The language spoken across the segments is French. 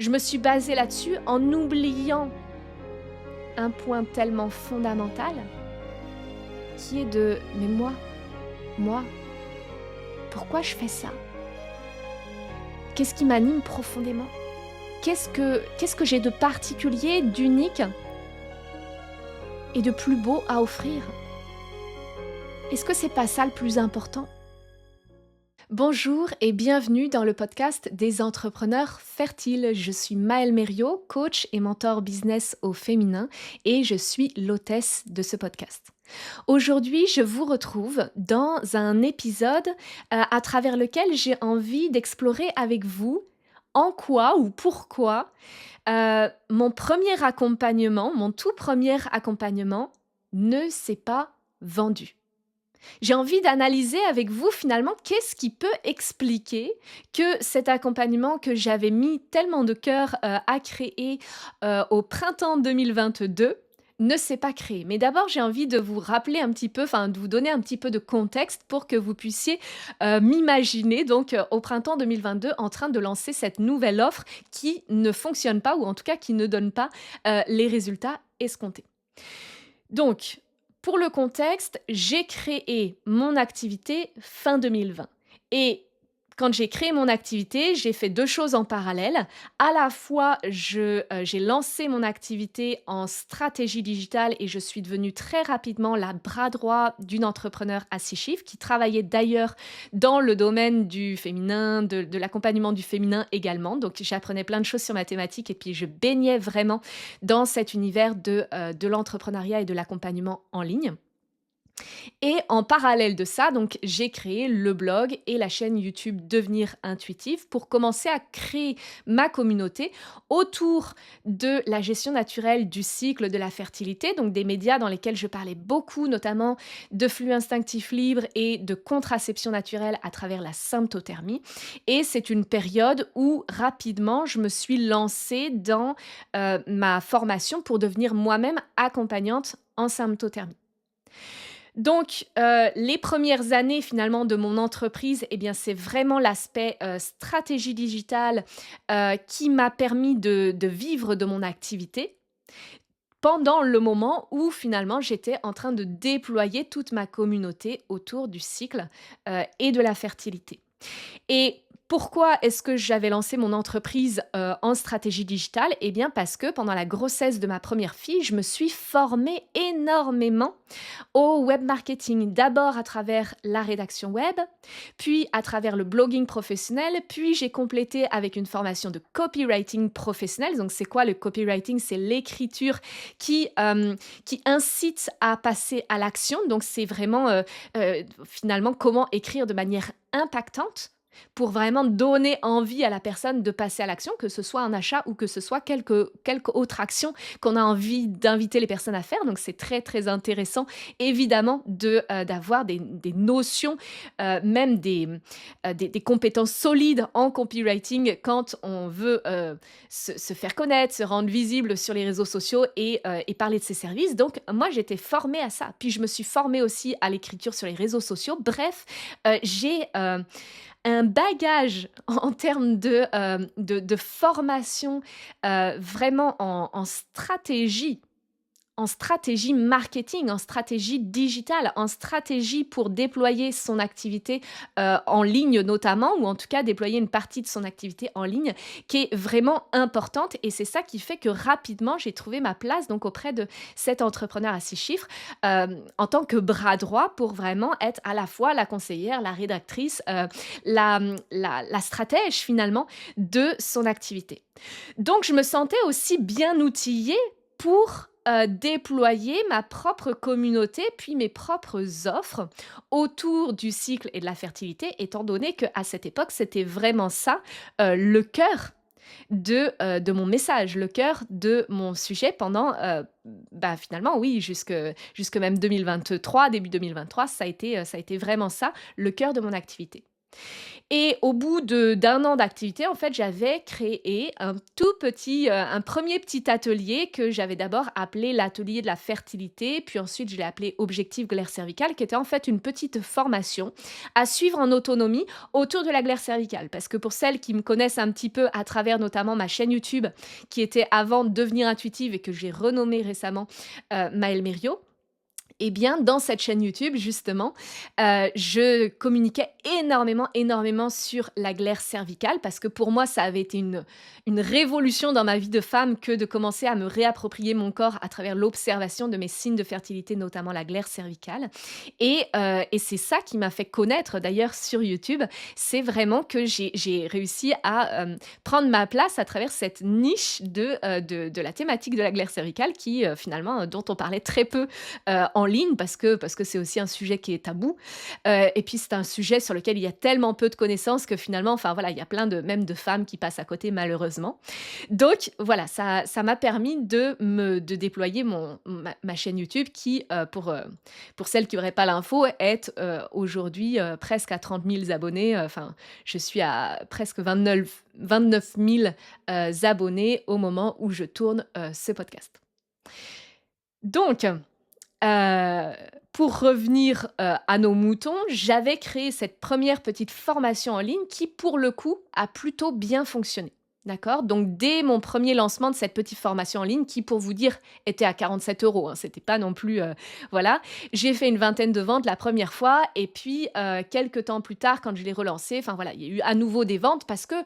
Je me suis basée là-dessus en oubliant un point tellement fondamental qui est de: «Mais moi, pourquoi je fais ça? Qu'est-ce qui m'anime profondément? Qu'est-ce que j'ai de particulier, d'unique et de plus beau à offrir? Est-ce que c'est pas ça le plus important?» Bonjour et bienvenue dans le podcast des entrepreneurs fertiles. Je suis Maëlle Mériot, coach et mentor business au féminin et je suis l'hôtesse de ce podcast. Aujourd'hui, je vous retrouve dans un épisode à travers lequel j'ai envie d'explorer avec vous en quoi ou pourquoi mon premier accompagnement, mon tout premier accompagnement ne s'est pas vendu. J'ai envie d'analyser avec vous finalement qu'est-ce qui peut expliquer que cet accompagnement que j'avais mis tellement de cœur à créer au printemps 2022 ne s'est pas créé. Mais d'abord, j'ai envie de vous rappeler un petit peu, enfin de vous donner un petit peu de contexte pour que vous puissiez m'imaginer donc au printemps 2022 en train de lancer cette nouvelle offre qui ne fonctionne pas ou en tout cas qui ne donne pas les résultats escomptés. Donc, pour le contexte, j'ai créé mon activité fin 2020 et quand j'ai créé mon activité, j'ai fait 2 choses en parallèle. À la fois, j'ai lancé mon activité en stratégie digitale et je suis devenue très rapidement la bras droit d'une entrepreneur à 6 chiffres qui travaillait d'ailleurs dans le domaine du féminin, de l'accompagnement du féminin également. Donc j'apprenais plein de choses sur ma thématique et puis je baignais vraiment dans cet univers de l'entrepreneuriat et de l'accompagnement en ligne. Et en parallèle de ça, donc, j'ai créé le blog et la chaîne YouTube Devenir Intuitive pour commencer à créer ma communauté autour de la gestion naturelle du cycle de la fertilité, donc des médias dans lesquels je parlais beaucoup, notamment de flux instinctif libre et de contraception naturelle à travers la symptothermie. Et c'est une période où rapidement, je me suis lancée dans ma formation pour devenir moi-même accompagnante en symptothermie. Donc, les premières années finalement de mon entreprise, eh bien, c'est vraiment l'aspect, stratégie digitale, qui m'a permis de vivre de mon activité, pendant le moment où finalement j'étais en train de déployer toute ma communauté autour du cycle, et de la fertilité. Et pourquoi est-ce que j'avais lancé mon entreprise, en stratégie digitale? Eh bien, parce que pendant la grossesse de ma première fille, je me suis formée énormément au web marketing. D'abord à travers la rédaction web, puis à travers le blogging professionnel, puis j'ai complété avec une formation de copywriting professionnel. Donc c'est quoi le copywriting? C'est l'écriture qui incite à passer à l'action. Donc c'est vraiment, finalement comment écrire de manière impactante pour vraiment donner envie à la personne de passer à l'action, que ce soit un achat ou que ce soit quelque autre action qu'on a envie d'inviter les personnes à faire. Donc c'est très, très intéressant évidemment d'avoir des notions, même des compétences solides en copywriting quand on veut, se faire connaître, se rendre visible sur les réseaux sociaux et parler de ses services. Donc moi, j'étais formée à ça. Puis je me suis formée aussi à l'écriture sur les réseaux sociaux. Bref, j'ai, un bagage en termes de formation, vraiment en stratégie marketing, en stratégie digitale, en stratégie pour déployer son activité, en ligne notamment ou en tout cas déployer une partie de son activité en ligne qui est vraiment importante et c'est ça qui fait que rapidement j'ai trouvé ma place donc auprès de cet entrepreneur à 6 chiffres, en tant que bras droit pour vraiment être à la fois la conseillère, la rédactrice, la stratège finalement de son activité. Donc je me sentais aussi bien outillée pour, déployer ma propre communauté, puis mes propres offres autour du cycle et de la fertilité, étant donné qu'à cette époque, c'était vraiment ça, le cœur de mon message, le cœur de mon sujet pendant, bah, finalement oui, jusque même 2023, début 2023, ça a été vraiment ça, le cœur de mon activité. Et au bout d'un an d'activité, en fait, j'avais créé un premier petit atelier que j'avais d'abord appelé l'atelier de la fertilité, puis ensuite je l'ai appelé Objectif glaire cervicale, qui était en fait une petite formation à suivre en autonomie autour de la glaire cervicale. Parce que pour celles qui me connaissent un petit peu à travers notamment ma chaîne YouTube, qui était avant Devenir intuitive et que j'ai renommée récemment Maëlle Mériot, eh bien, dans cette chaîne YouTube, justement, je communiquais énormément, énormément sur la glaire cervicale parce que pour moi, ça avait été une révolution dans ma vie de femme que de commencer à me réapproprier mon corps à travers l'observation de mes signes de fertilité, notamment la glaire cervicale. Et c'est ça qui m'a fait connaître d'ailleurs sur YouTube. C'est vraiment que j'ai réussi à prendre ma place à travers cette niche de la thématique de la glaire cervicale qui, finalement, dont on parlait très peu en ligne parce que c'est aussi un sujet qui est tabou. Et puis c'est un sujet sur lequel il y a tellement peu de connaissances que finalement, enfin voilà, il y a plein même de femmes qui passent à côté malheureusement. Donc voilà, ça m'a permis de déployer ma chaîne YouTube qui, pour celles qui n'auraient pas l'info, est aujourd'hui presque à 30 000 abonnés. Enfin, je suis à presque 29 000 abonnés au moment où je tourne ce podcast. Donc, Heu, pour revenir, à nos moutons, j'avais créé cette première petite formation en ligne qui, pour le coup, a plutôt bien fonctionné. D'accord? Donc dès mon premier lancement de cette petite formation en ligne qui, pour vous dire, était à 47 €, hein, c'était pas non plus, voilà. J'ai fait une vingtaine de ventes la première fois et puis, quelque temps plus tard, quand je l'ai relancée, enfin voilà, il y a eu à nouveau des ventes parce que,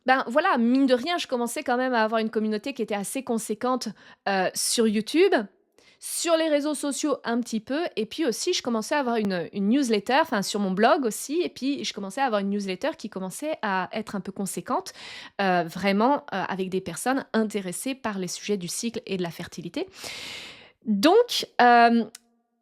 ben, voilà, mine de rien, je commençais quand même à avoir une communauté qui était assez conséquente, sur YouTube, sur les réseaux sociaux un petit peu et puis aussi je commençais à avoir une newsletter, enfin sur mon blog aussi et puis je commençais à avoir une newsletter qui commençait à être un peu conséquente, vraiment, avec des personnes intéressées par les sujets du cycle et de la fertilité. Donc,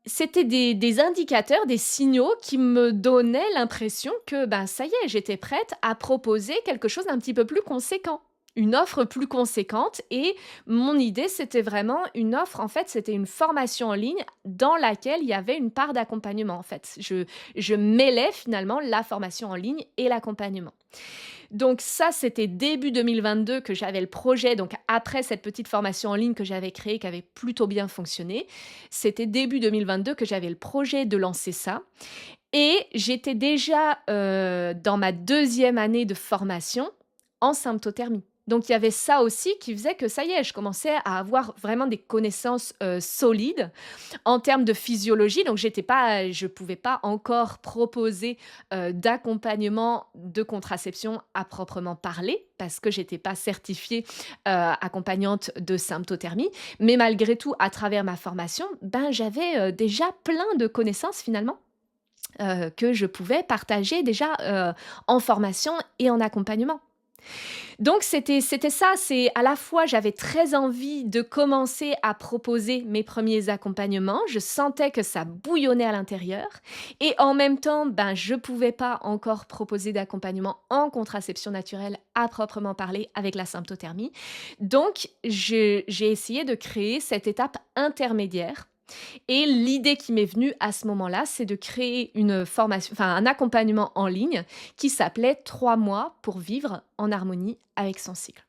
c'était des indicateurs, des signaux qui me donnaient l'impression que, ben, ça y est, j'étais prête à proposer quelque chose d'un petit peu plus conséquent. Une offre plus conséquente et mon idée, c'était vraiment une offre en fait, c'était une formation en ligne dans laquelle il y avait une part d'accompagnement, en fait. Je mêlais finalement la formation en ligne et l'accompagnement. Donc ça, c'était début 2022 que j'avais le projet, donc après cette petite formation en ligne que j'avais créée, qui avait plutôt bien fonctionné. C'était début 2022 que j'avais le projet de lancer ça et j'étais déjà, dans ma deuxième année de formation en symptothermie. Donc il y avait ça aussi qui faisait que ça y est, je commençais à avoir vraiment des connaissances, solides en termes de physiologie. Donc je pouvais pas encore proposer, d'accompagnement de contraception à proprement parler parce que j'étais pas certifiée, accompagnante de symptothermie. Mais malgré tout, à travers ma formation, ben, j'avais, déjà plein de connaissances finalement, que je pouvais partager déjà, en formation et en accompagnement. Donc c'était ça, c'est à la fois j'avais très envie de commencer à proposer mes premiers accompagnements, je sentais que ça bouillonnait à l'intérieur et en même temps, ben, je pouvais pas encore proposer d'accompagnement en contraception naturelle à proprement parler avec la symptothermie. Donc j'ai essayé de créer cette étape intermédiaire et l'idée qui m'est venue à ce moment-là, c'est de créer une formation, enfin un accompagnement en ligne qui s'appelait 3 mois pour vivre en harmonie avec son cycle.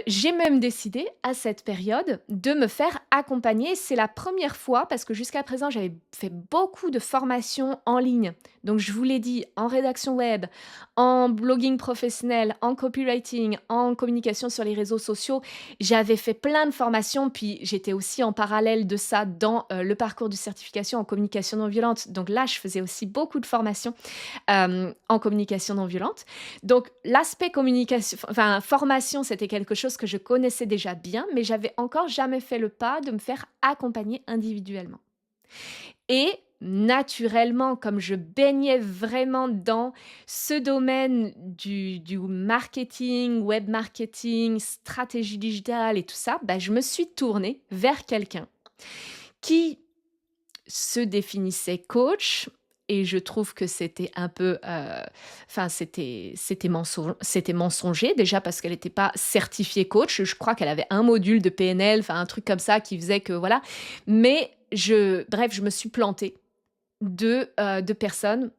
J'ai même décidé à cette période de me faire accompagner. C'est la première fois parce que jusqu'à présent, j'avais fait beaucoup de formations en ligne. Donc je vous l'ai dit, en rédaction web, en blogging professionnel, en copywriting, en communication sur les réseaux sociaux. J'avais fait plein de formations, puis j'étais aussi en parallèle de ça dans, le parcours de certification en communication non violente. Donc là, je faisais aussi beaucoup de formations, en communication non violente. Donc l'aspect communication enfin formation, c'était quelque chose que je connaissais déjà bien, mais j'avais encore jamais fait le pas de me faire accompagner individuellement. Et naturellement, comme je baignais vraiment dans ce domaine du marketing, web marketing, stratégie digitale et tout ça, bah, je me suis tournée vers quelqu'un qui se définissait coach et je trouve que c'était un peu, enfin c'était mensonger déjà parce qu'elle n'était pas certifiée coach. Je crois qu'elle avait un module de PNL, enfin un truc comme ça qui faisait que voilà. Mais je me suis plantée de personnes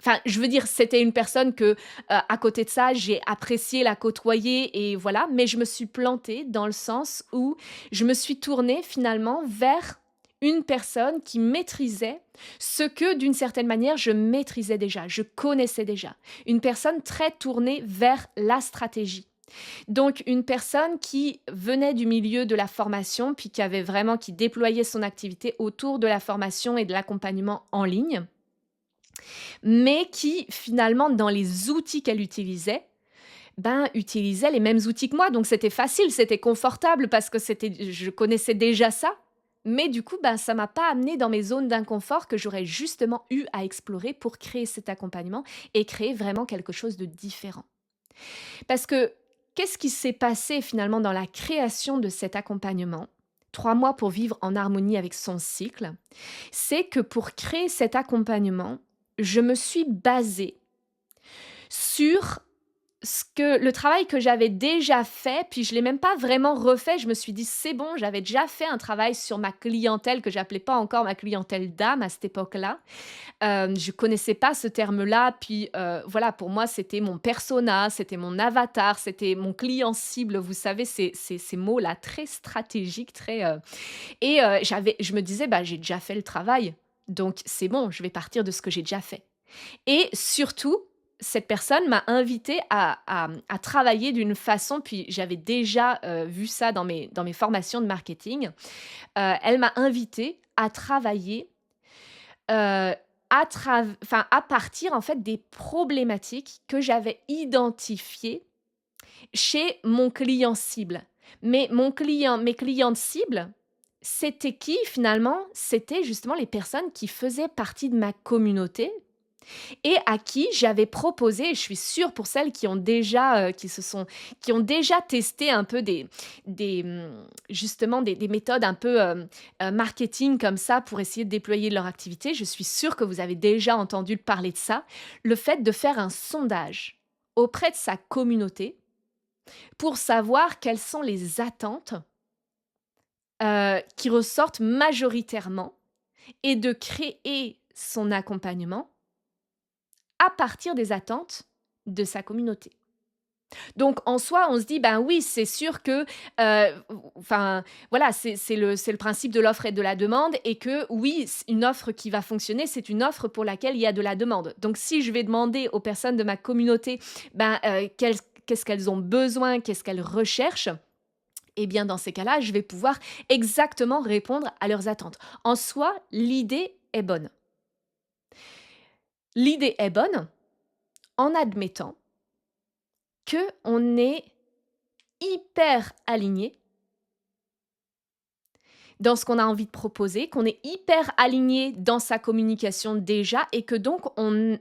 enfin, je veux dire, c'était une personne que, à côté de ça, j'ai apprécié la côtoyer et voilà, mais je me suis plantée dans le sens où je me suis tournée finalement vers une personne qui maîtrisait ce que, d'une certaine manière, je maîtrisais déjà, je connaissais déjà. Une personne très tournée vers la stratégie. Donc une personne qui venait du milieu de la formation, puis qui déployait son activité autour de la formation et de l'accompagnement en ligne, mais qui finalement dans les outils qu'elle utilisait, utilisait les mêmes outils que moi. Donc c'était facile, c'était confortable parce que je connaissais déjà ça. Mais du coup, ça m'a pas amené dans mes zones d'inconfort que j'aurais justement eu à explorer pour créer cet accompagnement et créer vraiment quelque chose de différent. Parce que qu'est-ce qui s'est passé finalement dans la création de cet accompagnement? 3 mois pour vivre en harmonie avec son cycle, c'est que pour créer cet accompagnement, je me suis basée sur le travail que j'avais déjà fait, puis je l'ai même pas vraiment refait. Je me suis dit: «C'est bon», j'avais déjà fait un travail sur ma clientèle que j'appelais pas encore ma clientèle d'âme à cette époque-là. Je connaissais pas ce terme-là, puis, voilà, pour moi, c'était mon persona, c'était mon avatar, c'était mon client cible. Vous savez, ces mots-là très stratégiques, très, je me disais: «Bah, j'ai déjà fait le travail, donc c'est bon, je vais partir de ce que j'ai déjà fait». Et surtout, cette personne m'a invitée à travailler d'une façon, puis j'avais déjà, vu ça dans mes formations de marketing. Elle m'a invitée à travailler, heu, à partir, en fait, des problématiques que j'avais identifiées chez mon client cible. Mais mes clientes cibles, c'était qui finalement? C'était justement les personnes qui faisaient partie de ma communauté et à qui j'avais proposé, et je suis sûre pour celles qui ont déjà, qui ont déjà testé un peu justement des méthodes un peu, marketing comme ça pour essayer de déployer leur activité. Je suis sûre que vous avez déjà entendu parler de ça. Le fait de faire un sondage auprès de sa communauté pour savoir quelles sont les attentes, qui ressortent majoritairement et de créer son accompagnement à partir des attentes de sa communauté. Donc en soi, on se dit: «Ben oui, c'est sûr que, enfin, voilà, c'est le principe de l'offre et de la demande et que oui, une offre qui va fonctionner, c'est une offre pour laquelle il y a de la demande». Donc si je vais demander aux personnes de ma communauté, qu'est-ce qu'elles ont besoin, qu'est-ce qu'elles recherchent, eh bien dans ces cas-là, je vais pouvoir exactement répondre à leurs attentes. En soi, l'idée est bonne. L'idée est bonne en admettant qu'on est hyper aligné dans ce qu'on a envie de proposer, qu'on est hyper aligné dans sa communication déjà et que donc on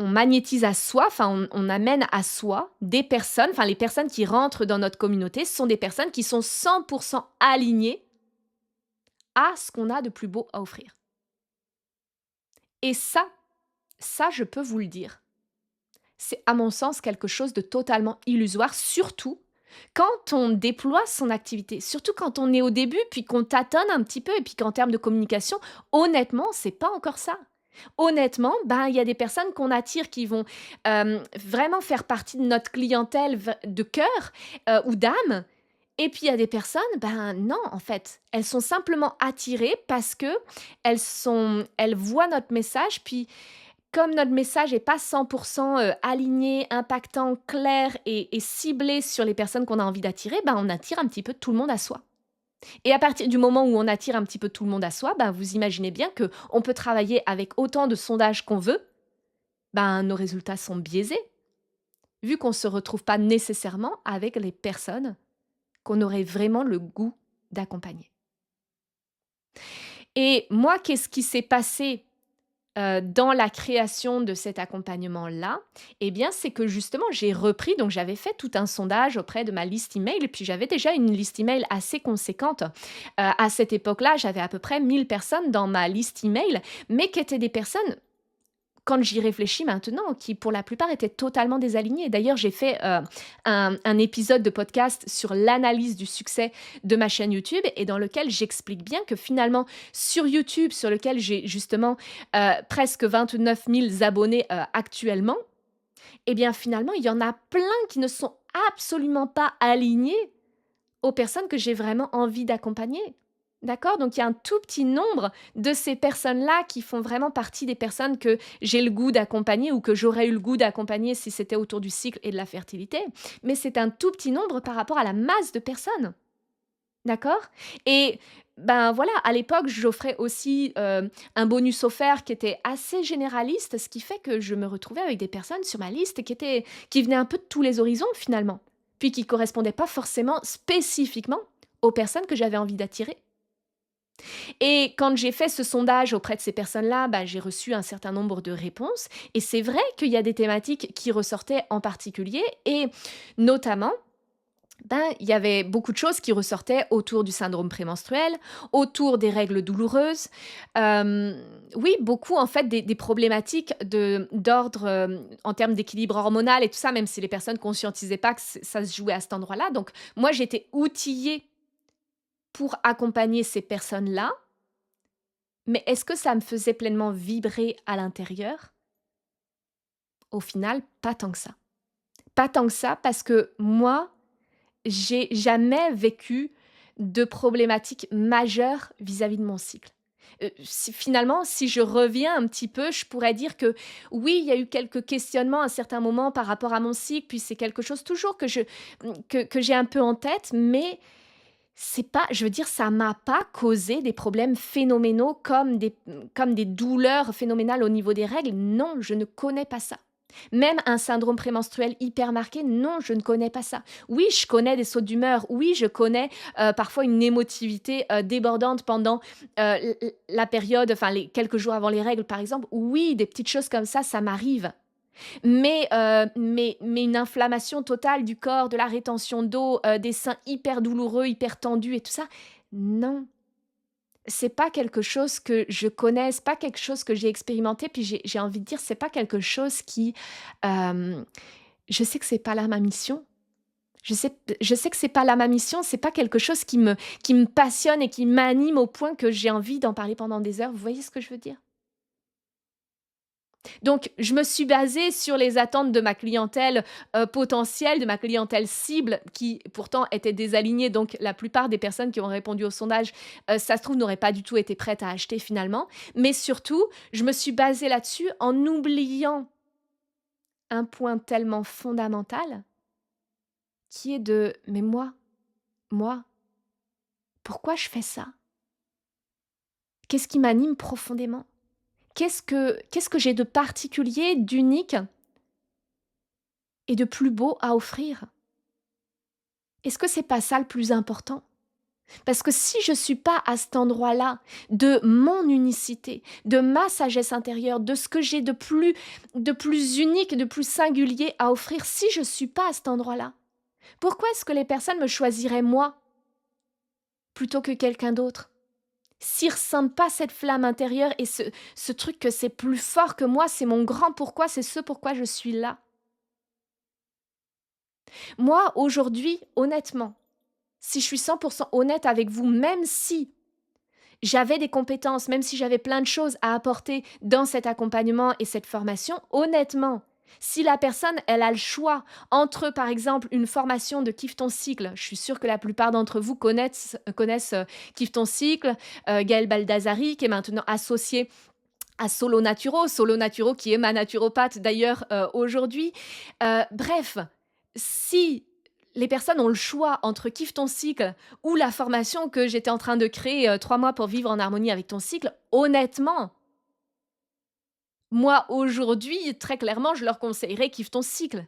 magnétise à soi, enfin on amène à soi des personnes, enfin les personnes qui rentrent dans notre communauté, ce sont des personnes qui sont 100% alignées à ce qu'on a de plus beau à offrir. Et ça, je peux vous le dire, c'est à mon sens quelque chose de totalement illusoire, surtout quand on déploie son activité, surtout quand on est au début, puis qu'on tâtonne un petit peu, et puis qu'en termes de communication, honnêtement, c'est pas encore ça. Honnêtement, il y a des personnes qu'on attire qui vont vraiment faire partie de notre clientèle de cœur ou d'âme. Et puis il y a des personnes, non, en fait, elles sont simplement attirées parce que elles voient notre message, puis comme notre message n'est pas 100% aligné, impactant, clair et ciblé sur les personnes qu'on a envie d'attirer, on attire un petit peu tout le monde à soi. Et à partir du moment où on attire un petit peu tout le monde à soi, vous imaginez bien qu'on peut travailler avec autant de sondages qu'on veut, nos résultats sont biaisés, vu qu'on ne se retrouve pas nécessairement avec les personnes qu'on aurait vraiment le goût d'accompagner. Et moi, qu'est-ce qui s'est passé dans la création de cet accompagnement-là? Eh bien, c'est que justement, j'ai repris, donc j'avais fait tout un sondage auprès de ma liste email, et puis j'avais déjà une liste email assez conséquente. À cette époque-là, j'avais à peu près 1000 personnes dans ma liste email, mais qui étaient des personnes quand j'y réfléchis maintenant, qui pour la plupart étaient totalement désalignés. D'ailleurs, j'ai fait un épisode de podcast sur l'analyse du succès de ma chaîne YouTube et dans lequel j'explique bien que finalement, sur YouTube, sur lequel j'ai justement presque 29 000 abonnés actuellement, eh bien finalement, il y en a plein qui ne sont absolument pas alignés aux personnes que j'ai vraiment envie d'accompagner. D'accord? Donc il y a un tout petit nombre de ces personnes-là qui font vraiment partie des personnes que j'ai le goût d'accompagner ou que j'aurais eu le goût d'accompagner si c'était autour du cycle et de la fertilité. Mais c'est un tout petit nombre par rapport à la masse de personnes. D'accord? Et ben voilà, à l'époque, j'offrais aussi un bonus offert qui était assez généraliste, ce qui fait que je me retrouvais avec des personnes sur ma liste qui venaient un peu de tous les horizons finalement, puis qui correspondaient pas forcément spécifiquement aux personnes que j'avais envie d'attirer. Et quand j'ai fait ce sondage auprès de ces personnes-là, bah, j'ai reçu un certain nombre de réponses. Et c'est vrai qu'il y a des thématiques qui ressortaient en particulier. Et notamment, ben, il y avait beaucoup de choses qui ressortaient autour du syndrome prémenstruel, autour des règles douloureuses. Oui, beaucoup en fait des problématiques d'ordre en termes d'équilibre hormonal et tout ça, même si les personnes conscientisaient pas que ça se jouait à cet endroit-là. Donc moi, j'étais outillée pour accompagner ces personnes-là. Mais est-ce que ça me faisait pleinement vibrer à l'intérieur? Au final, pas tant que ça. Pas tant que ça parce que moi, j'ai jamais vécu de problématiques majeures vis-à-vis de mon cycle. Finalement, si je reviens un petit peu, je pourrais dire que oui, il y a eu quelques questionnements à un certain moment par rapport à mon cycle, puis c'est quelque chose toujours que j'ai un peu en tête, mais c'est pas je veux dire, ça m'a pas causé des problèmes phénoménaux comme des douleurs phénoménales au niveau des règles. Non, je ne connais pas ça. Même un syndrome prémenstruel hyper marqué, non, je ne connais pas ça. Oui, je connais des sautes d'humeur. Oui, je connais, parfois une émotivité, débordante pendant, la période, enfin les quelques jours avant les règles, par exemple. Oui, des petites choses comme ça m'arrive. Mais une inflammation totale du corps, de la rétention d'eau, des seins hyper douloureux, hyper tendus et tout ça, non. C'est pas quelque chose que je connais, c'est pas quelque chose que j'ai expérimenté, puis j'ai envie de dire, c'est pas quelque chose qui, hem, je sais que c'est pas là ma mission. Je sais que c'est pas là ma mission, c'est pas quelque chose qui me passionne et qui m'anime au point que j'ai envie d'en parler pendant des heures. Vous voyez ce que je veux dire? Donc, je me suis basée sur les attentes de ma clientèle, potentielle, de ma clientèle cible qui pourtant était désalignée. Donc la plupart des personnes qui ont répondu au sondage, ça se trouve n'auraient pas du tout été prêtes à acheter finalement. Mais surtout, je me suis basée là-dessus en oubliant un point tellement fondamental qui est de: «Mais moi, pourquoi je fais ça? Qu'est-ce qui m'anime profondément? Qu'est-ce que j'ai de particulier, d'unique et de plus beau à offrir?» Est-ce que c'est pas ça le plus important? Parce que si je suis pas à cet endroit-là de mon unicité, de ma sagesse intérieure, de ce que j'ai de plus unique, de plus singulier à offrir, si je suis pas à cet endroit-là, pourquoi est-ce que les personnes me choisiraient moi plutôt que quelqu'un d'autre? S'ils ressentent pas cette flamme intérieure et ce truc que c'est plus fort que moi, c'est mon grand pourquoi, c'est ce pourquoi je suis là. Moi, aujourd'hui, honnêtement, si je suis 100% honnête avec vous, même si j'avais des compétences, même si j'avais plein de choses à apporter dans cet accompagnement et cette formation, honnêtement, si la personne, elle a le choix entre, par exemple, une formation de Kiffe ton cycle, je suis sûre que la plupart d'entre vous connaissent Kiffe ton cycle, Gaëlle Baldassari, qui est maintenant associée à Solo Naturo qui est ma naturopathe d'ailleurs aujourd'hui. Bref, si les personnes ont le choix entre Kiffe ton cycle ou la formation que j'étais en train de créer, 3 mois pour vivre en harmonie avec ton cycle, honnêtement, moi aujourd'hui, très clairement, je leur conseillerais Kiffe ton cycle.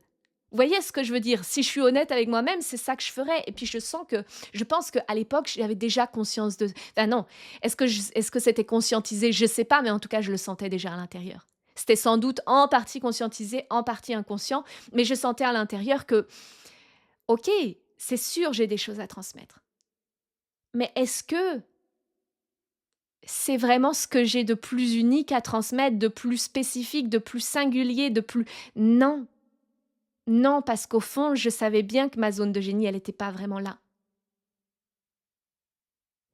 Vous voyez ce que je veux dire? Si je suis honnête avec moi-même, c'est ça que je ferais et puis je pense qu'à l'époque, j'avais déjà conscience de enfin non, est-ce que c'était conscientisé? Je sais pas, mais en tout cas, je le sentais déjà à l'intérieur. C'était sans doute en partie conscientisé, en partie inconscient, mais je sentais à l'intérieur que OK, c'est sûr, j'ai des choses à transmettre. Mais est-ce que c'est vraiment ce que j'ai de plus unique à transmettre, de plus spécifique, de plus singulier, de plus non, non, parce qu'au fond, je savais bien que ma zone de génie, elle était pas vraiment là.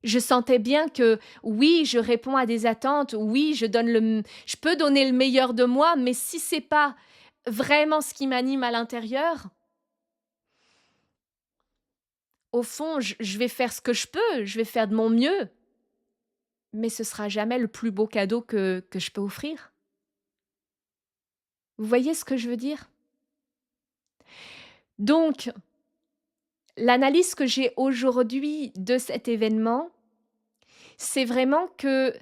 Je sentais bien que oui, je réponds à des attentes, oui, je peux donner le meilleur de moi, mais si c'est pas vraiment ce qui m'anime à l'intérieur, au fond, je vais faire ce que je peux, je vais faire de mon mieux, mais ce sera jamais le plus beau cadeau que je peux offrir. Vous voyez ce que je veux dire? Donc, l'analyse que j'ai aujourd'hui de cet événement, c'est vraiment que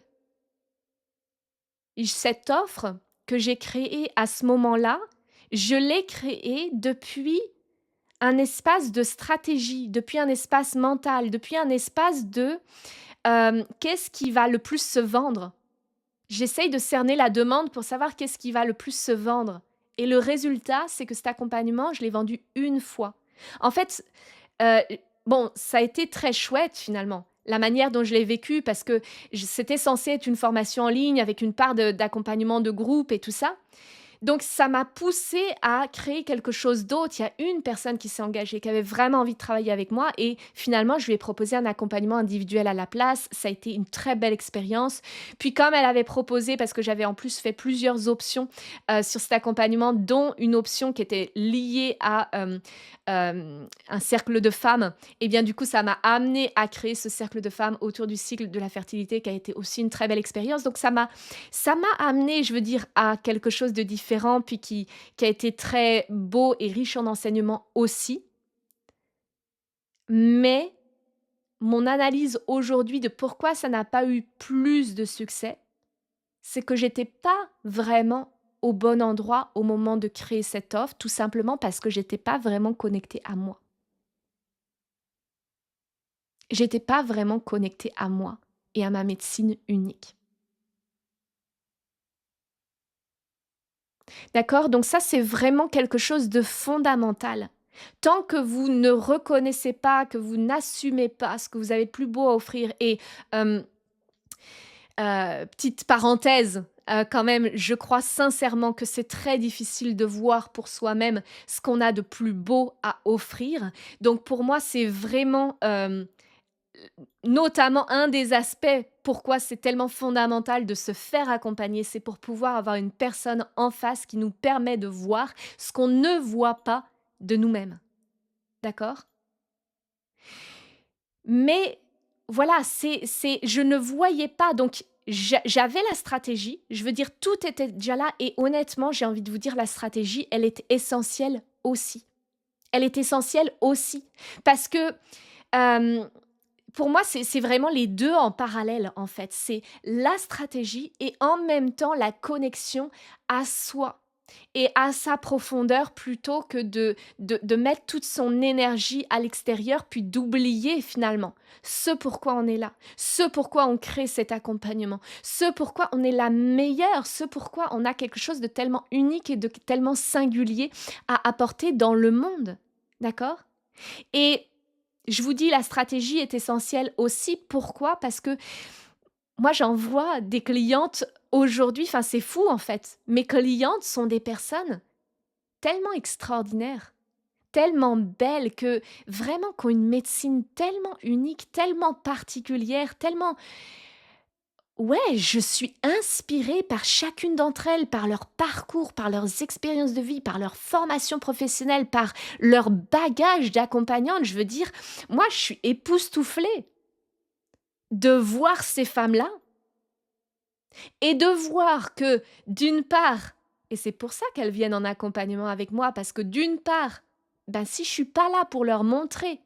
cette offre que j'ai créée à ce moment-là, je l'ai créée depuis un espace de stratégie, depuis un espace mental, depuis un espace de, qu'est-ce qui va le plus se vendre? J'essaye de cerner la demande pour savoir qu'est-ce qui va le plus se vendre et le résultat, c'est que cet accompagnement, je l'ai vendu une fois. En fait, Heu, bon, ça a été très chouette finalement, la manière dont je l'ai vécu parce que c'était censé être une formation en ligne avec une part d'accompagnement de groupe et tout ça. Donc ça m'a poussée à créer quelque chose d'autre. Il y a une personne qui s'est engagée, qui avait vraiment envie de travailler avec moi et finalement, je lui ai proposé un accompagnement individuel à la place. Ça a été une très belle expérience. Puis comme elle avait proposé, parce que j'avais en plus fait plusieurs options, sur cet accompagnement, dont une option qui était liée à, un cercle de femmes et bien du coup, ça m'a amenée à créer ce cercle de femmes autour du cycle de la fertilité qui a été aussi une très belle expérience. Donc ça m'a amené, je veux dire, à quelque chose de différent, puis qui a été très beau et riche en enseignements aussi. Mais mon analyse aujourd'hui de pourquoi ça n'a pas eu plus de succès, c'est que j'étais pas vraiment au bon endroit au moment de créer cette offre, tout simplement parce que j'étais pas vraiment connectée à moi. J'étais pas vraiment connectée à moi et à ma médecine unique. D'accord? Donc ça, c'est vraiment quelque chose de fondamental. Tant que vous ne reconnaissez pas, que vous n'assumez pas ce que vous avez de plus beau à offrir et hem, petite parenthèse, quand même, je crois sincèrement que c'est très difficile de voir pour soi-même ce qu'on a de plus beau à offrir. Donc pour moi, c'est vraiment, notamment un des aspects pourquoi c'est tellement fondamental de se faire accompagner, c'est pour pouvoir avoir une personne en face qui nous permet de voir ce qu'on ne voit pas de nous-mêmes. D'accord? Mais voilà, je ne voyais pas donc j'avais la stratégie, je veux dire tout était déjà là et honnêtement, j'ai envie de vous dire la stratégie, elle est essentielle aussi. Elle est essentielle aussi parce que, hem pour moi, c'est vraiment les 2 en parallèle, en fait. C'est la stratégie et en même temps la connexion à soi et à sa profondeur plutôt que de mettre toute son énergie à l'extérieur, puis d'oublier finalement ce pourquoi on est là, ce pourquoi on crée cet accompagnement, ce pourquoi on est la meilleure, ce pourquoi on a quelque chose de tellement unique et de tellement singulier à apporter dans le monde. D'accord? Et je vous dis, la stratégie est essentielle aussi. Pourquoi? Parce que moi, j'en vois des clientes aujourd'hui, enfin, c'est fou en fait. Mes clientes sont des personnes tellement extraordinaires, tellement belles, que vraiment qui ont une médecine tellement unique, tellement particulière, tellement ouais, je suis inspirée par chacune d'entre elles, par leur parcours, par leurs expériences de vie, par leur formation professionnelle, par leur bagage d'accompagnante. Je veux dire, moi, je suis époustouflée de voir ces femmes-là et de voir que d'une part, et c'est pour ça qu'elles viennent en accompagnement avec moi, parce que d'une part, ben, si je suis pas là pour leur montrer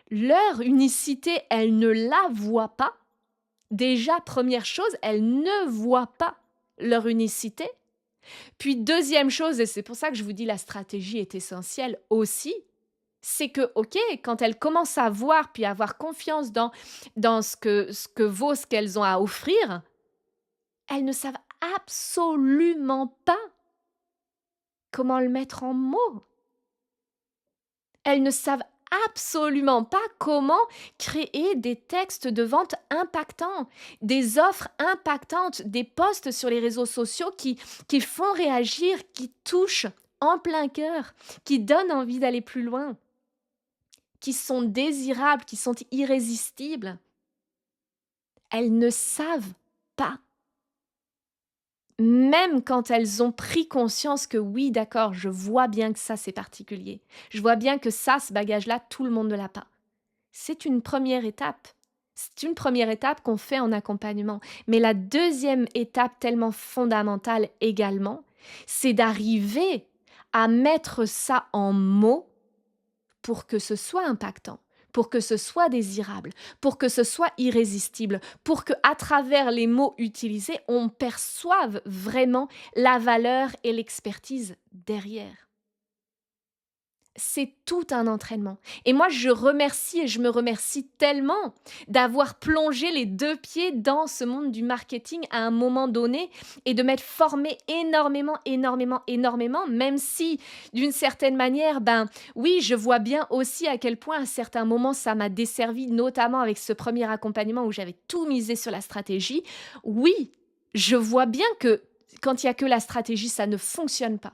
leur unicité, elles ne la voient pas. Déjà, première chose, elles ne voient pas leur unicité. Puis deuxième chose, et c'est pour ça que je vous dis la stratégie est essentielle aussi, c'est que, OK, quand elles commencent à voir, puis à avoir confiance dans ce que vaut ce qu'elles ont à offrir, elles ne savent absolument pas comment le mettre en mots. Elles ne savent absolument pas comment créer des textes de vente impactants, des offres impactantes, des posts sur les réseaux sociaux qui font réagir, qui touchent en plein cœur, qui donnent envie d'aller plus loin, qui sont désirables, qui sont irrésistibles. Elles ne savent pas. Même quand elles ont pris conscience que oui, d'accord, je vois bien que ça c'est particulier. Je vois bien que ça, ce bagage-là, tout le monde ne l'a pas. C'est une première étape. C'est une première étape qu'on fait en accompagnement. Mais la deuxième étape tellement fondamentale également, c'est d'arriver à mettre ça en mots pour que ce soit impactant, pour que ce soit désirable, pour que ce soit irrésistible, pour que à travers les mots utilisés, on perçoive vraiment la valeur et l'expertise derrière. C'est tout un entraînement. Et moi, je remercie et je me remercie tellement d'avoir plongé les 2 pieds dans ce monde du marketing à un moment donné et de m'être formée énormément, énormément, énormément, même si d'une certaine manière, ben oui, je vois bien aussi à quel point à certains moments ça m'a desservi, notamment avec ce premier accompagnement où j'avais tout misé sur la stratégie. Oui, je vois bien que quand il y a que la stratégie, ça ne fonctionne pas.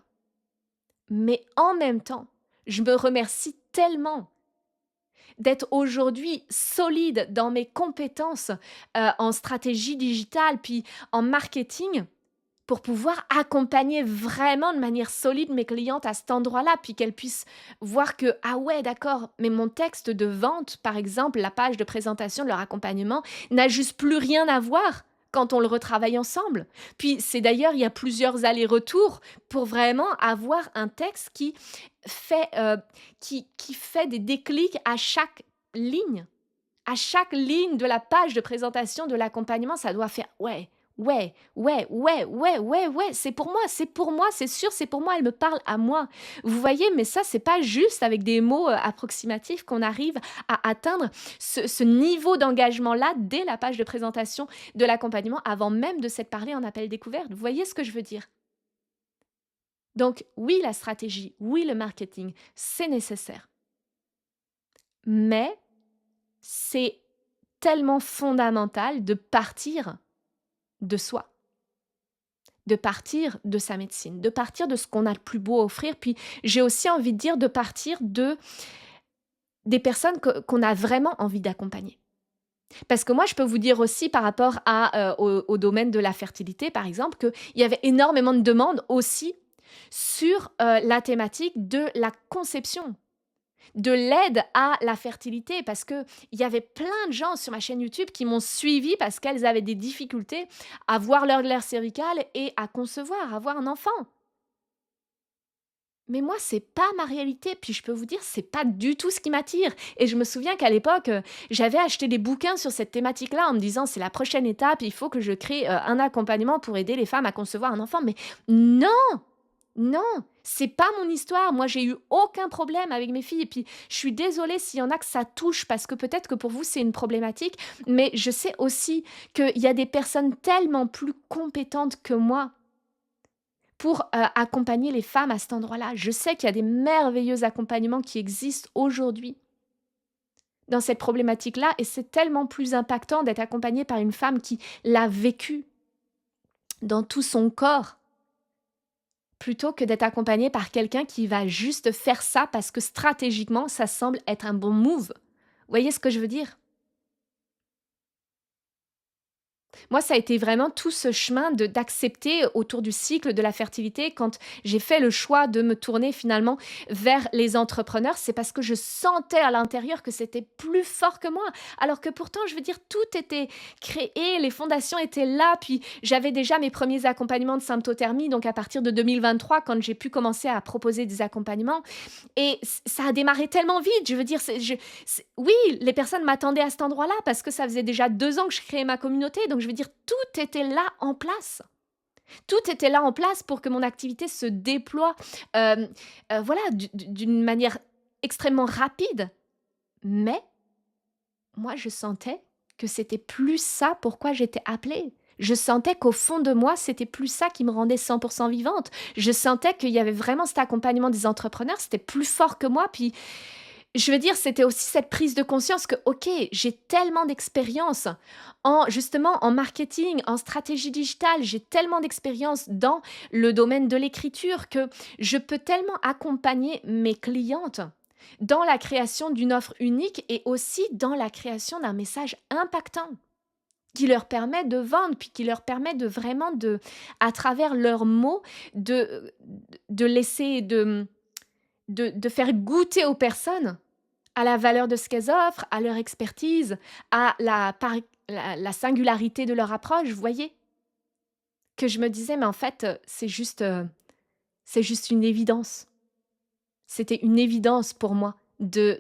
Mais en même temps, je me remercie tellement d'être aujourd'hui solide dans mes compétences en stratégie digitale, puis en marketing, pour pouvoir accompagner vraiment de manière solide mes clientes à cet endroit-là, puis qu'elles puissent voir que, ah ouais, d'accord, mais mon texte de vente, par exemple, la page de présentation de leur accompagnement, n'a juste plus rien à voir quand on le retravaille ensemble. Puis c'est d'ailleurs, il y a plusieurs allers-retours pour vraiment avoir un texte qui fait des déclics à chaque ligne. À chaque ligne de la page de présentation de l'accompagnement, ça doit faire ouais, ouais, ouais, ouais, ouais, ouais, ouais, c'est pour moi, c'est sûr, c'est pour moi, elle me parle à moi. Vous voyez, mais ça, c'est pas juste avec des mots approximatifs qu'on arrive à atteindre ce niveau d'engagement-là dès la page de présentation de l'accompagnement, avant même de s'être parlé en appel découverte. Vous voyez ce que je veux dire? Donc, oui, la stratégie, oui, le marketing, c'est nécessaire. Mais c'est tellement fondamental de partir de soi, de partir de sa médecine, de partir de ce qu'on a le plus beau à offrir. Puis j'ai aussi envie de dire de partir des personnes qu'on a vraiment envie d'accompagner. Parce que moi, je peux vous dire aussi par rapport au domaine de la fertilité, par exemple, qu'il y avait énormément de demandes aussi sur la thématique de la conception, de l'aide à la fertilité, parce qu'il y avait plein de gens sur ma chaîne YouTube qui m'ont suivi parce qu'elles avaient des difficultés à voir leur glaire cervicale et à concevoir, à avoir un enfant. Mais moi, c'est pas ma réalité, puis je peux vous dire, c'est pas du tout ce qui m'attire. Et je me souviens qu'à l'époque, j'avais acheté des bouquins sur cette thématique-là en me disant, c'est la prochaine étape, il faut que je crée un accompagnement pour aider les femmes à concevoir un enfant. Mais non, non, c'est pas mon histoire. Moi, j'ai eu aucun problème avec mes filles. Et puis, je suis désolée s'il y en a que ça touche, parce que peut-être que pour vous, c'est une problématique. Mais je sais aussi qu'il y a des personnes tellement plus compétentes que moi pour accompagner les femmes à cet endroit-là. Je sais qu'il y a des merveilleux accompagnements qui existent aujourd'hui dans cette problématique-là, et c'est tellement plus impactant d'être accompagnée par une femme qui l'a vécu dans tout son corps, plutôt que d'être accompagnée par quelqu'un qui va juste faire ça parce que stratégiquement, ça semble être un bon move. Vous voyez ce que je veux dire? Moi, ça a été vraiment tout ce chemin d'accepter autour du cycle de la fertilité. Quand j'ai fait le choix de me tourner finalement vers les entrepreneurs, c'est parce que je sentais à l'intérieur que c'était plus fort que moi. Alors que pourtant, je veux dire, tout était créé, les fondations étaient là, puis j'avais déjà mes premiers accompagnements de symptothermie, donc à partir de 2023, quand j'ai pu commencer à proposer des accompagnements. Et ça a démarré tellement vite. Je veux dire, oui, les personnes m'attendaient à cet endroit-là parce que ça faisait déjà 2 ans que je créais ma communauté. Donc, je veux dire, tout était là en place. Tout était là en place pour que mon activité se déploie voilà, d'une manière extrêmement rapide. Mais moi, je sentais que c'était plus ça pourquoi j'étais appelée. Je sentais qu'au fond de moi, c'était plus ça qui me rendait 100% vivante. Je sentais qu'il y avait vraiment cet accompagnement des entrepreneurs, c'était plus fort que moi. Puis Je veux dire, c'était aussi cette prise de conscience que, OK, j'ai tellement d'expérience en justement en marketing, en stratégie digitale, j'ai tellement d'expérience dans le domaine de l'écriture que je peux tellement accompagner mes clientes dans la création d'une offre unique et aussi dans la création d'un message impactant qui leur permet de vendre, puis qui leur permet de vraiment à travers leurs mots, de laisser de faire goûter aux personnes à la valeur de ce qu'elles offrent, à leur expertise, à la singularité de leur approche, vous voyez? Que je me disais: «Mais en fait, c'est juste une évidence». C'était une évidence pour moi de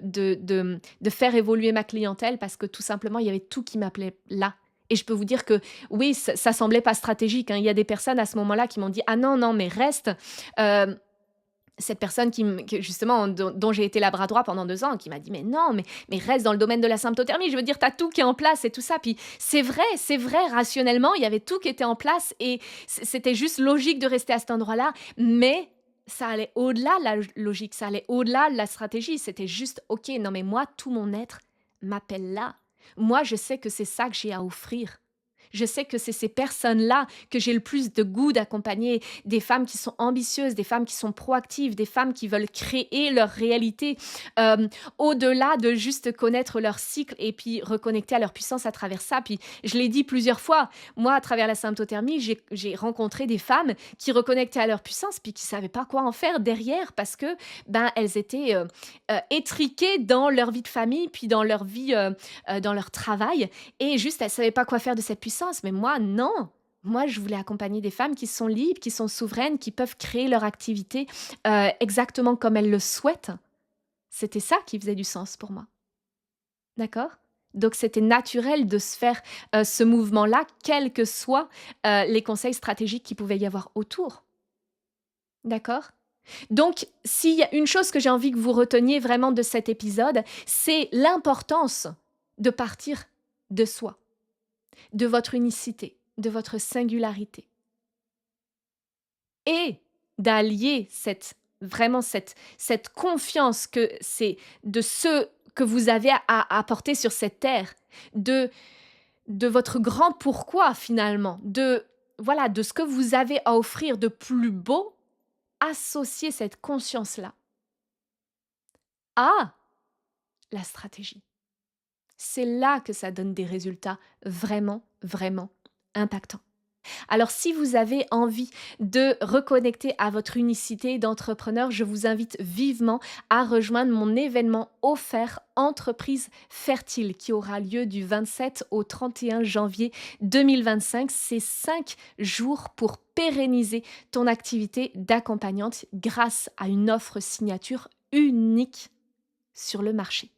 faire évoluer ma clientèle parce que tout simplement, il y avait tout qui m'appelait là. Et je peux vous dire que oui, ça semblait pas stratégique, hein. Il y a des personnes à ce moment-là qui m'ont dit: «Ah non, non, mais reste». Hem Cette personne que justement dont j'ai été la bras droit pendant 2 ans, qui m'a dit: «Mais non, mais reste dans le domaine de la symptothermie, je veux dire, tu as tout qui est en place et tout ça». Puis c'est vrai, rationnellement, il y avait tout qui était en place et c'était juste logique de rester à cet endroit-là, mais ça allait au-delà de la logique, ça allait au-delà de la stratégie. C'était juste: «OK, non mais moi, tout mon être m'appelle là. Moi, je sais que c'est ça que j'ai à offrir. Je sais que c'est ces personnes-là que j'ai le plus de goût d'accompagner, des femmes qui sont ambitieuses, des femmes qui sont proactives, des femmes qui veulent créer leur réalité, au-delà de juste connaître leur cycle et puis reconnecter à leur puissance à travers ça. Puis je l'ai dit plusieurs fois, moi, à travers la symptothermie, j'ai rencontré des femmes qui reconnectaient à leur puissance puis qui savaient pas quoi en faire derrière parce que, ben, elles étaient, étriquées dans leur vie de famille, puis dans leur vie, dans leur travail et juste elles savaient pas quoi faire de cette puissance. Mais moi, non. Moi, je voulais accompagner des femmes qui sont libres, qui sont souveraines, qui peuvent créer leur activité, exactement comme elles le souhaitent. C'était ça qui faisait du sens pour moi, d'accord? Donc c'était naturel de se faire, ce mouvement-là, quels que soient, les conseils stratégiques qu'il pouvait y avoir autour, d'accord? Donc s'il y a une chose que j'ai envie que vous reteniez vraiment de cet épisode, c'est l'importance de partir de soi, de votre unicité, de votre singularité et d'allier cette confiance que c'est de ce que vous avez à apporter sur cette terre, de votre grand pourquoi finalement, voilà, de ce que vous avez à offrir de plus beau, associer cette conscience-là à la stratégie. C'est là que ça donne des résultats vraiment, vraiment impactants. Alors si vous avez envie de reconnecter à votre unicité d'entrepreneur, je vous invite vivement à rejoindre mon événement offert Entreprise fertile qui aura lieu du 27 au 31 janvier 2025. C'est 5 jours pour pérenniser ton activité d'accompagnante grâce à une offre signature unique sur le marché.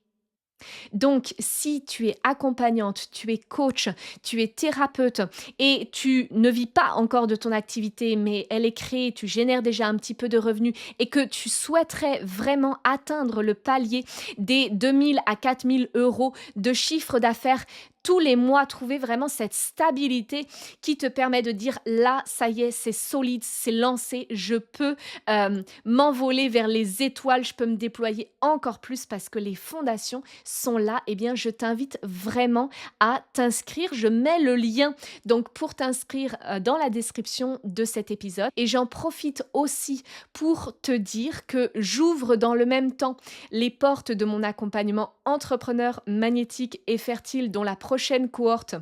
Donc, si tu es accompagnante, tu es coach, tu es thérapeute et tu ne vis pas encore de ton activité, mais elle est créée, tu génères déjà un petit peu de revenus et que tu souhaiterais vraiment atteindre le palier des 2 000 à 4 000 euros de chiffre d'affaires tous les mois, trouver vraiment cette stabilité qui te permet de dire là, ça y est, c'est solide, c'est lancé, je peux m'envoler vers les étoiles, je peux me déployer encore plus parce que les fondations sont là. Eh bien, je t'invite vraiment à t'inscrire. Je mets le lien donc pour t'inscrire dans la description de cet épisode. Et j'en profite aussi pour te dire que j'ouvre dans le même temps les portes de mon accompagnement entrepreneur magnétique et fertile dont la prochaine cohorte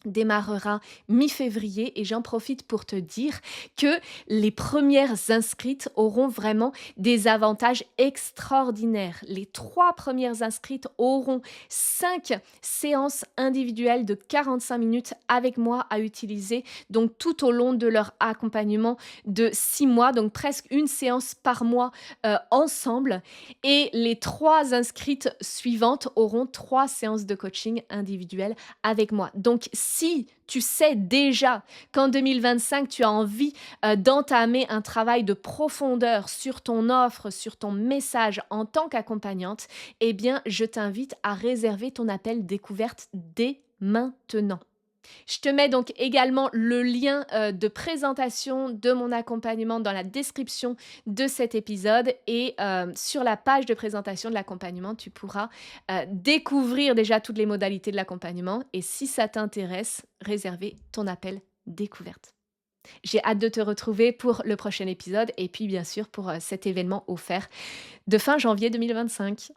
démarrera mi-février et j'en profite pour te dire que les premières inscrites auront vraiment des avantages extraordinaires. Les 3 premières inscrites auront 5 séances individuelles de 45 minutes avec moi à utiliser donc tout au long de leur accompagnement de 6 mois, donc presque une séance par mois ensemble et les 3 inscrites suivantes auront 3 séances de coaching individuelles avec moi. Donc si tu sais déjà qu'en 2025, tu as envie d'entamer un travail de profondeur sur ton offre, sur ton message en tant qu'accompagnante, eh bien, je t'invite à réserver ton appel découverte dès maintenant. Je te mets donc également le lien, de présentation de mon accompagnement dans la description de cet épisode et sur la page de présentation de l'accompagnement, tu pourras, découvrir déjà toutes les modalités de l'accompagnement et si ça t'intéresse, réserver ton appel découverte. J'ai hâte de te retrouver pour le prochain épisode et puis bien sûr pour, cet événement offert de fin janvier 2025.